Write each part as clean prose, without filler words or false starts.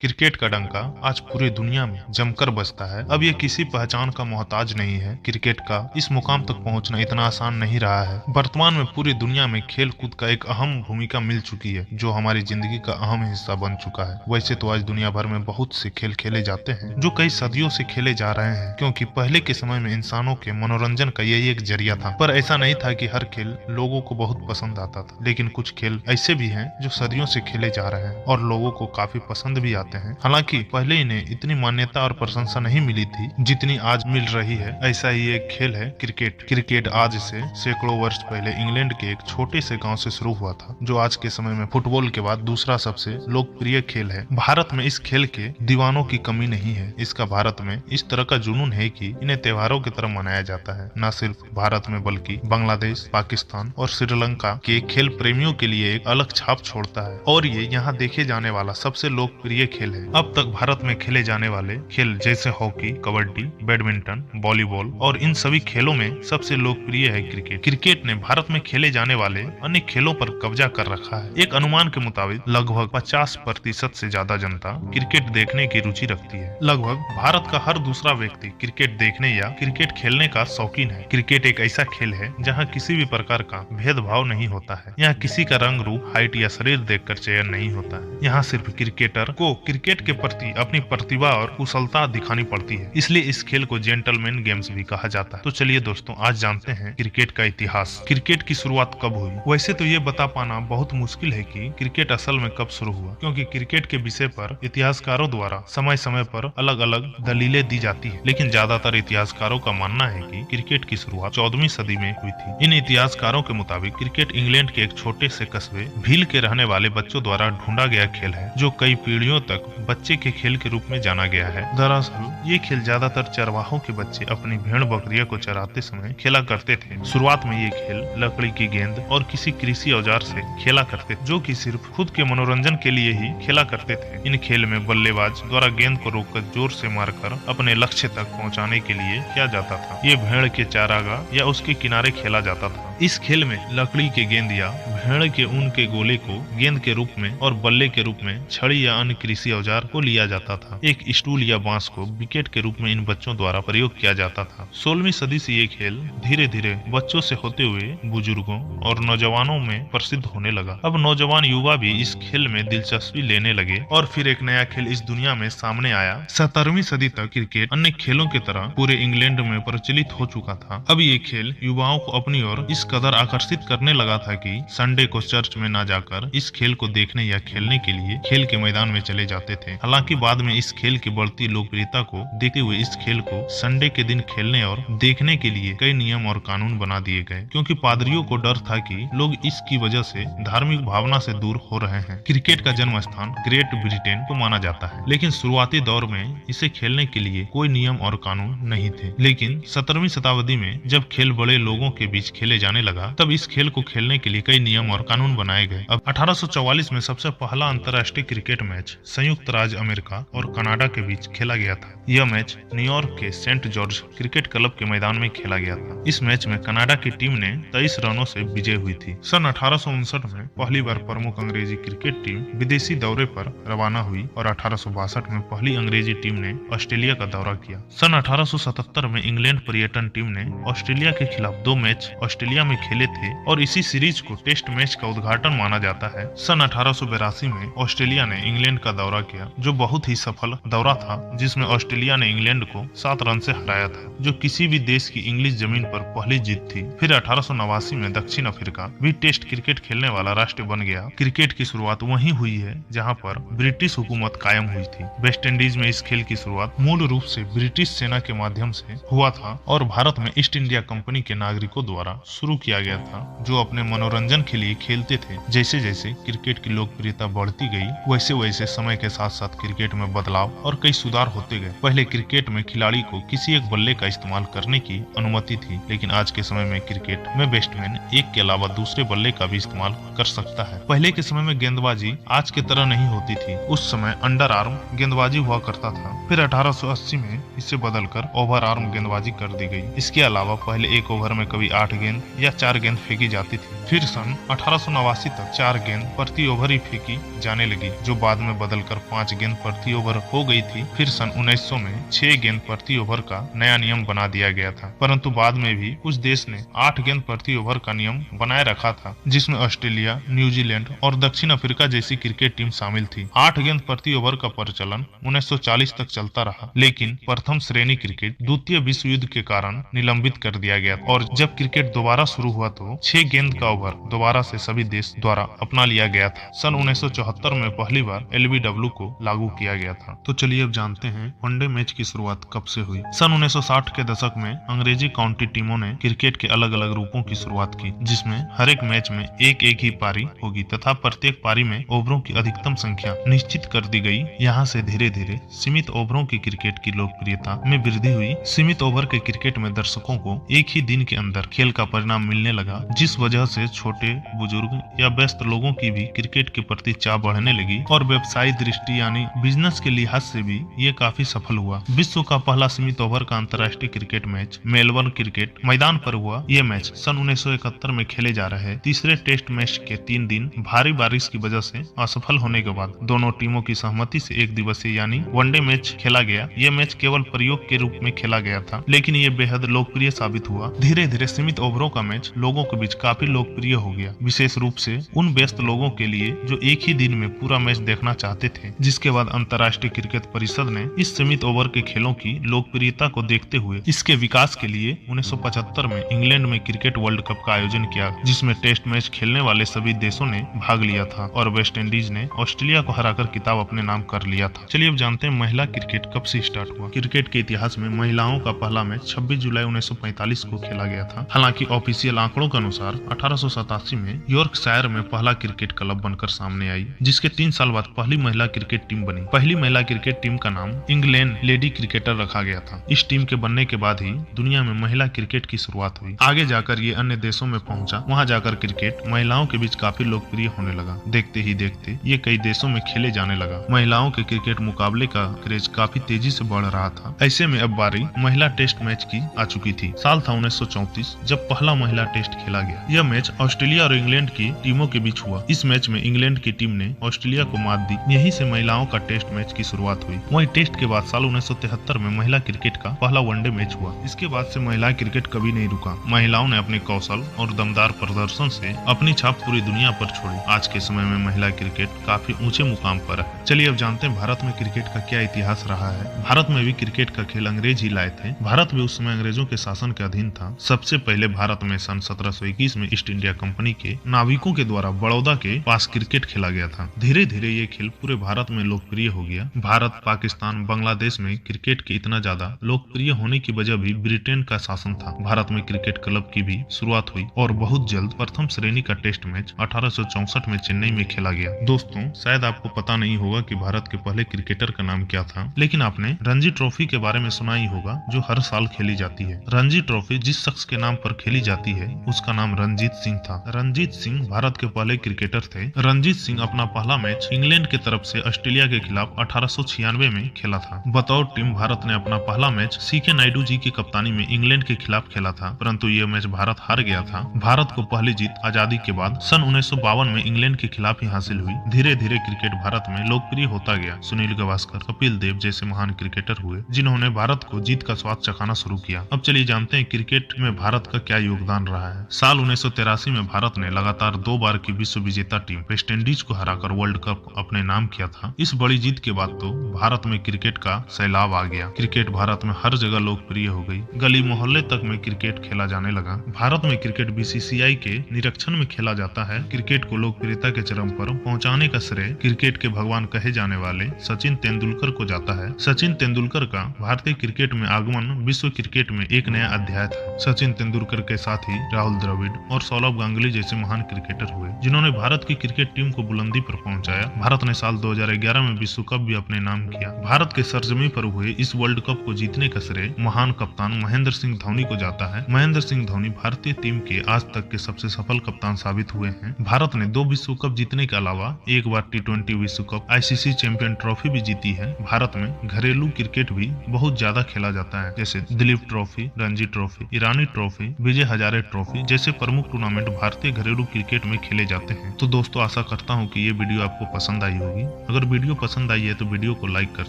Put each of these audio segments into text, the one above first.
Cricket का डंका आज पूरी दुनिया में जमकर बजता है। अब ये किसी पहचान का मोहताज नहीं है। क्रिकेट का इस मुकाम तक पहुंचना इतना आसान नहीं रहा है। वर्तमान में पूरी दुनिया में खेल कूद का एक अहम भूमिका मिल चुकी है, जो हमारी जिंदगी का अहम हिस्सा बन चुका है। वैसे तो आज दुनिया भर में बहुत से खेल खेले जाते हैं, जो कई सदियों से खेले जा रहे हैं, क्योंकि पहले के समय में इंसानों के मनोरंजन का यही एक जरिया था। पर ऐसा नहीं था कि हर खेल लोगों को बहुत पसंद आता था, लेकिन कुछ खेल ऐसे भी हैं जो सदियों से खेले जा रहे हैं और लोगों को काफी पसंद भी आते हैं। हालांकि पहले इन्हें इतनी मान्यता और प्रशंसा नहीं मिली थी जितनी आज मिल रही है। ऐसा ही एक खेल है क्रिकेट। क्रिकेट आज से सैकड़ों वर्ष पहले इंग्लैंड के एक छोटे से गांव से शुरू हुआ था, जो आज के समय में फुटबॉल के बाद दूसरा सबसे लोकप्रिय खेल है। भारत में इस खेल के दीवानों की कमी नहीं है। इसका भारत में इस तरह का जुनून है कि इन्हें त्योहारों की तरह मनाया जाता है। न सिर्फ भारत में बल्कि बांग्लादेश, पाकिस्तान और श्रीलंका के खेल प्रेमियों के लिए एक अलग छाप छोड़ता है और ये यहाँ देखे जाने वाला सबसे लोकप्रिय खेल है। अब तक भारत में खेले जाने वाले खेल जैसे हॉकी, कबड्डी, बैडमिंटन, वॉलीबॉल और इन सभी खेलों में सबसे लोकप्रिय है क्रिकेट। क्रिकेट ने भारत में खेले जाने वाले अन्य खेलों पर कब्जा कर रखा है। एक अनुमान के मुताबिक लगभग 50% से ज्यादा जनता क्रिकेट देखने की रुचि रखती है। लगभग भारत का हर दूसरा व्यक्ति क्रिकेट देखने या क्रिकेट खेलने का शौकीन है। क्रिकेट एक ऐसा खेल है जहाँ किसी भी प्रकार का भेदभाव नहीं होता है। यहाँ किसी का रंग, रूप, हाइट या शरीर देखकर चयन नहीं होता है। यहाँ सिर्फ क्रिकेटर को क्रिकेट के प्रति अपनी प्रतिभा और कुशलता दिखानी पड़ती है। इसलिए इस खेल को जेंटलमैन गेम्स भी कहा जाता है। तो चलिए दोस्तों, आज जानते हैं क्रिकेट का इतिहास। क्रिकेट की शुरुआत कब हुई? वैसे तो ये बता पाना बहुत मुश्किल है कि क्रिकेट असल में कब शुरू हुआ, क्योंकि क्रिकेट के विषय पर इतिहासकारों द्वारा समय समय पर अलग अलग दलीलें दी जाती है। लेकिन ज्यादातर इतिहासकारों का मानना है कि क्रिकेट की शुरुआत 14वीं सदी में हुई थी। इन इतिहासकारों के मुताबिक क्रिकेट इंग्लैंड के एक छोटे से कस्बे भील के रहने वाले बच्चों द्वारा ढूंढा गया खेल है, जो कई पीढ़ियों तक बच्चे के खेल के रूप में जाना गया है। दरअसल ये खेल ज्यादातर चरवाहों के बच्चे अपनी भेड़ बकरियों को चराते समय खेला करते थे। शुरुआत में ये खेल लकड़ी की गेंद और किसी कृषि औजार से खेला करते थे, जो कि सिर्फ खुद के मनोरंजन के लिए ही खेला करते थे। इन खेल में बल्लेबाज द्वारा गेंद को रोककर जोर से मारकर अपने लक्ष्य तक पहुंचाने के लिए किया जाता था। ये भेड़ के चारागाह या उसके किनारे खेला जाता था। इस खेल में लकड़ी के गेंद या भेड़ के ऊन के गोले को गेंद के रूप में और बल्ले के रूप में छड़ी या अन्य कृषि औजार को लिया जाता था। एक स्टूल या बांस को विकेट के रूप में इन बच्चों द्वारा प्रयोग किया जाता था। 16वीं सदी से ये खेल धीरे धीरे बच्चों से होते हुए बुजुर्गों और नौजवानों में प्रसिद्ध होने लगा। अब नौजवान युवा भी इस खेल में दिलचस्पी लेने लगे और फिर एक नया खेल इस दुनिया में सामने आया। 17वीं सदी तक क्रिकेट अन्य खेलों की तरह पूरे इंग्लैंड में प्रचलित हो चुका था। अब ये खेल युवाओं को अपनी ओर इस कदर आकर्षित करने लगा था कि संडे को चर्च में न जाकर इस खेल को देखने या खेलने के लिए खेल के मैदान में चले जाते थे। हालांकि बाद में इस खेल की बढ़ती लोकप्रियता को देखते हुए इस खेल को संडे के दिन खेलने और देखने के लिए कई नियम और कानून बना दिए गए, क्योंकि पादरियों को डर था कि लोग इसकी वजह से धार्मिक भावना से दूर हो रहे हैं। क्रिकेट का जन्म स्थान ग्रेट ब्रिटेन को माना जाता है, लेकिन शुरुआती दौर में इसे खेलने के लिए कोई नियम और कानून नहीं थे। लेकिन 17वीं शताब्दी में जब खेल बड़े लोगों के बीच खेले जाने लगा, तब इस खेल को खेलने के लिए कई नियम और कानून बनाए गए। अब 1844 में सबसे पहला अंतर्राष्ट्रीय क्रिकेट मैच संयुक्त राज्य अमेरिका और कनाडा के बीच खेला गया था। यह मैच न्यूयॉर्क के सेंट जॉर्ज क्रिकेट क्लब के मैदान में खेला गया था। इस मैच में कनाडा की टीम ने 23 रनों से विजय हुई थी। सन 1859 में पहली बार प्रमुख अंग्रेजी क्रिकेट टीम विदेशी दौरे पर रवाना हुई और 1862 में पहली अंग्रेजी टीम ने ऑस्ट्रेलिया का दौरा किया। सन 1877 में इंग्लैंड पर्यटन टीम ने ऑस्ट्रेलिया के खिलाफ 2 मैच ऑस्ट्रेलिया में खेले थे और इसी सीरीज को टेस्ट मैच का उद्घाटन माना जाता है। सन 1882 में ऑस्ट्रेलिया ने इंग्लैंड का दौरा किया, जो बहुत ही सफल दौरा था, जिसमें ऑस्ट्रेलिया ने इंग्लैंड को 7 रन से हराया था, जो किसी भी देश की इंग्लिश जमीन पर पहली जीत थी। फिर 1889 में दक्षिण अफ्रीका भी टेस्ट क्रिकेट खेलने वाला राष्ट्र बन गया। क्रिकेट की शुरुआत वहीं हुई है जहां पर ब्रिटिश हुकूमत कायम हुई थी। वेस्ट इंडीज में इस खेल की शुरुआत मूल रूप से ब्रिटिश सेना के माध्यम से हुआ था और भारत में ईस्ट इंडिया कंपनी के नागरिकों द्वारा शुरू किया गया था, जो अपने मनोरंजन के लिए खेलते थे। जैसे जैसे क्रिकेट की लोकप्रियता बढ़ती गई, वैसे वैसे समय के साथ साथ क्रिकेट में बदलाव और कई सुधार होते गए। पहले क्रिकेट में खिलाड़ी को किसी एक बल्ले का इस्तेमाल करने की अनुमति थी, लेकिन आज के समय में क्रिकेट में बैट्समैन एक के अलावा दूसरे बल्ले का भी इस्तेमाल कर सकता है। पहले के समय में गेंदबाजी आज की तरह नहीं होती थी। उस समय अंडर आर्म गेंदबाजी हुआ करता था। फिर 1880 में इसे बदलकर ओवर आर्म गेंदबाजी कर दी गई। इसके अलावा पहले एक ओवर में कभी 8 गेंद या 4 गेंद फेंकी जाती थी। फिर सन 1889 तक 4 गेंद प्रति ओवर ही फेंकी जाने लगी, जो बाद में बदलकर 5 गेंद प्रति ओवर हो गई थी। फिर सन 1900 में 6 गेंद प्रति ओवर का नया नियम बना दिया गया था, परंतु बाद में भी कुछ देश ने 8 गेंद प्रति ओवर का नियम बनाए रखा था, जिसमें ऑस्ट्रेलिया, न्यूजीलैंड और दक्षिण अफ्रीका जैसी क्रिकेट टीम शामिल थी। 8 गेंद प्रति ओवर का प्रचलन 1940 तक चलता रहा, लेकिन प्रथम श्रेणी क्रिकेट द्वितीय विश्व युद्ध के कारण निलंबित कर दिया गया और जब क्रिकेट दोबारा शुरू हुआ तो 6 गेंद का ओवर दोबारा से सभी देश द्वारा अपना लिया गया था। सन 1974 में पहली बार LBW को लागू किया गया था। तो चलिए अब जानते हैं वनडे मैच की शुरुआत कब से हुई। सन 1960 के दशक में अंग्रेजी काउंटी टीमों ने क्रिकेट के अलग अलग रूपों की शुरुआत की, जिसमें हर एक मैच में एक ही पारी होगी तथा प्रत्येक पारी में ओवरों की अधिकतम संख्या निश्चित कर दी गई। यहाँ से धीरे धीरे सीमित ओवरों की क्रिकेट की लोकप्रियता में वृद्धि हुई। सीमित ओवर के क्रिकेट में दर्शकों को एक ही दिन के अंदर खेल का परिणाम मिलने लगा, जिस वजह से छोटे, बुजुर्ग या व्यस्त लोगों की भी क्रिकेट के प्रति चाह बढ़ने लगी और व्यवसायिक दृष्टि यानी बिजनेस के लिहाज से भी ये काफी सफल हुआ। विश्व का पहला सीमित ओवर का अंतर्राष्ट्रीय क्रिकेट मैच मेलबर्न क्रिकेट मैदान पर हुआ। ये मैच सन 1971 में खेले जा रहे तीसरे टेस्ट मैच के 3 दिन भारी बारिश की वजह से असफल होने के बाद दोनों टीमों की सहमति से एक दिवसीय यानी वनडे मैच खेला गया। ये मैच केवल प्रयोग के रूप में खेला गया था, लेकिन ये बेहद लोकप्रिय साबित हुआ। धीरे धीरे सीमित ओवरों का मैच लोगों के बीच काफी लोकप्रिय हो गया, विशेष रूप से उन व्यस्त लोगों के लिए जो एक ही दिन में पूरा मैच देखना चाहते थे। जिसके बाद अंतर्राष्ट्रीय क्रिकेट परिषद ने इस सीमित ओवर के खेलों की लोकप्रियता को देखते हुए इसके विकास के लिए 1975 में इंग्लैंड में क्रिकेट वर्ल्ड कप का आयोजन किया, जिसमें टेस्ट मैच खेलने वाले सभी देशों ने भाग लिया था और वेस्ट इंडीज ने ऑस्ट्रेलिया को हराकर खिताब अपने नाम कर लिया था। चलिए अब जानते हैं महिला क्रिकेट कब से स्टार्ट हुआ। क्रिकेट के इतिहास में महिलाओं का पहला मैच 26 जुलाई 1945 को खेला गया था। हालांकि ऑफिशियल आंकड़ों के अनुसार 1887 में यॉर्कशायर में पहला क्रिकेट क्लब बनकर सामने आई, जिसके 3 साल बाद पहली महिला क्रिकेट टीम बनी। पहली महिला क्रिकेट टीम का नाम इंग्लैंड लेडी क्रिकेटर रखा गया था। इस टीम के बनने के बाद ही दुनिया में महिला क्रिकेट की शुरुआत हुई। आगे जाकर ये अन्य देशों में पहुंचा। वहां जाकर क्रिकेट महिलाओं के बीच काफी लोकप्रिय होने लगा। देखते ही देखते ये कई देशों में खेले जाने लगा। महिलाओं के क्रिकेट मुकाबले का क्रेज काफी तेजी से बढ़ रहा था। ऐसे में अब बारी महिला टेस्ट मैच की आ चुकी थी। साल था 1934 जब पहला महिला टेस्ट खेला गया। यह मैच ऑस्ट्रेलिया और इंग्लैंड की टीमों के बीच हुआ। इस मैच में इंग्लैंड की टीम ने ऑस्ट्रेलिया को मात दी। यहीं से महिलाओं का टेस्ट मैच की शुरुआत हुई। वहीं टेस्ट के बाद साल 1973 में महिला क्रिकेट का पहला वनडे मैच हुआ। इसके बाद से महिला क्रिकेट कभी नहीं रुका। महिलाओं ने अपने कौशल और दमदार प्रदर्शन से अपनी छाप पूरी दुनिया पर छोड़ी। आज के समय में महिला क्रिकेट काफी ऊंचे मुकाम पर है। चलिए अब जानते हैं भारत में क्रिकेट का क्या इतिहास रहा है। भारत में भी क्रिकेट का खेल अंग्रेज ही लाए थे। भारत भी उस समय अंग्रेजों के शासन के अधीन था। सबसे पहले भारत में सन 1721 में ईस्ट इंडिया कंपनी के नाविकों के द्वारा बड़ौदा के पास क्रिकेट खेला गया था। धीरे धीरे ये खेल पूरे भारत में लोकप्रिय हो गया। भारत, पाकिस्तान, बांग्लादेश में क्रिकेट के इतना ज्यादा लोकप्रिय होने की वजह भी ब्रिटेन का शासन था। भारत में क्रिकेट क्लब की भी शुरुआत हुई और बहुत जल्द प्रथम श्रेणी का टेस्ट मैच 1864 में चेन्नई में खेला गया। दोस्तों, शायद आपको पता नहीं होगा कि भारत के पहले क्रिकेटर का नाम क्या था, लेकिन आपने रणजी ट्रॉफी के बारे में सुना ही होगा, जो हर साल खेली जाती है। रणजी ट्रॉफी जिस शख्स के नाम पर खेली जाती है उसका नाम रणजीत सिंह था। रणजीत सिंह भारत के पहले क्रिकेटर थे। रणजीत सिंह अपना पहला मैच इंग्लैंड की तरफ से ऑस्ट्रेलिया के खिलाफ 1896 में खेला था। बतौर टीम भारत ने अपना पहला मैच सीके नायडू जी की कप्तानी में इंग्लैंड के खिलाफ खेला था, परंतु यह मैच भारत हार गया था। भारत को पहली जीत आजादी के बाद सन 1952 में इंग्लैंड के खिलाफ ही हासिल हुई। धीरे धीरे क्रिकेट भारत में लोकप्रिय होता गया। सुनील गावस्कर, कपिल देव जैसे महान क्रिकेटर हुए, जिन्होंने भारत को जीत का स्वाद चखाना शुरू किया। अब चलिए जानते हैं क्रिकेट में भारत का क्या योगदान रहा है। साल 1983 में भारत ने लगातार 2 बार की विश्व विजेता टीम वेस्ट इंडीज को हराकर वर्ल्ड कप अपने नाम किया था। इस बड़ी जीत के बाद तो भारत में क्रिकेट का सैलाब आ गया। क्रिकेट भारत में हर जगह लोकप्रिय हो गई। गली मोहल्ले तक में क्रिकेट खेला जाने लगा। भारत में क्रिकेट BCCI के निरीक्षण में खेला जाता है। क्रिकेट को लोकप्रियता के चरम पर पहुंचाने का श्रेय क्रिकेट के भगवान कहे जाने वाले सचिन तेंदुलकर को जाता है। सचिन तेंदुलकर का भारतीय क्रिकेट में आगमन विश्व क्रिकेट में एक नया अध्याय था। सचिन तेंदुलकर के साथ ही राहुल द्रविड़ और सौरव गांगुली जैसे महान क्रिकेटर हुए, जिन्होंने भारत की क्रिकेट टीम को बुलंदी पर पहुंचाया। भारत ने साल 2011 में विश्व कप भी अपने नाम किया। भारत के सरजमी पर हुए इस वर्ल्ड कप को जीतने का श्रेय महान कप्तान महेंद्र सिंह धोनी को जाता है। महेंद्र सिंह धोनी भारतीय टीम के आज तक के सबसे सफल कप्तान साबित हुए हैं। भारत ने 2 विश्व कप जीतने के अलावा एक बार T20 विश्व कप, ICC चैंपियन ट्रॉफी भी जीती है। भारत में घरेलू क्रिकेट भी बहुत ज्यादा खेला जाता है, जैसे दिलीप ट्रॉफी, रणजी ट्रॉफी, ईरानी ट्रॉफी, विजय हजारे सारे ट्रॉफी जैसे प्रमुख टूर्नामेंट भारतीय घरेलू क्रिकेट में खेले जाते हैं। तो दोस्तों आशा करता हूँ कि ये वीडियो आपको पसंद आई होगी। अगर वीडियो पसंद आई है तो वीडियो को लाइक कर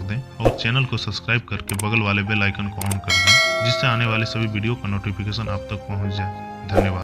दें और चैनल को सब्सक्राइब करके बगल वाले बेल आइकन को ऑन कर दें, जिससे आने वाले सभी वीडियो का नोटिफिकेशन आप तक पहुँच जाए। धन्यवाद।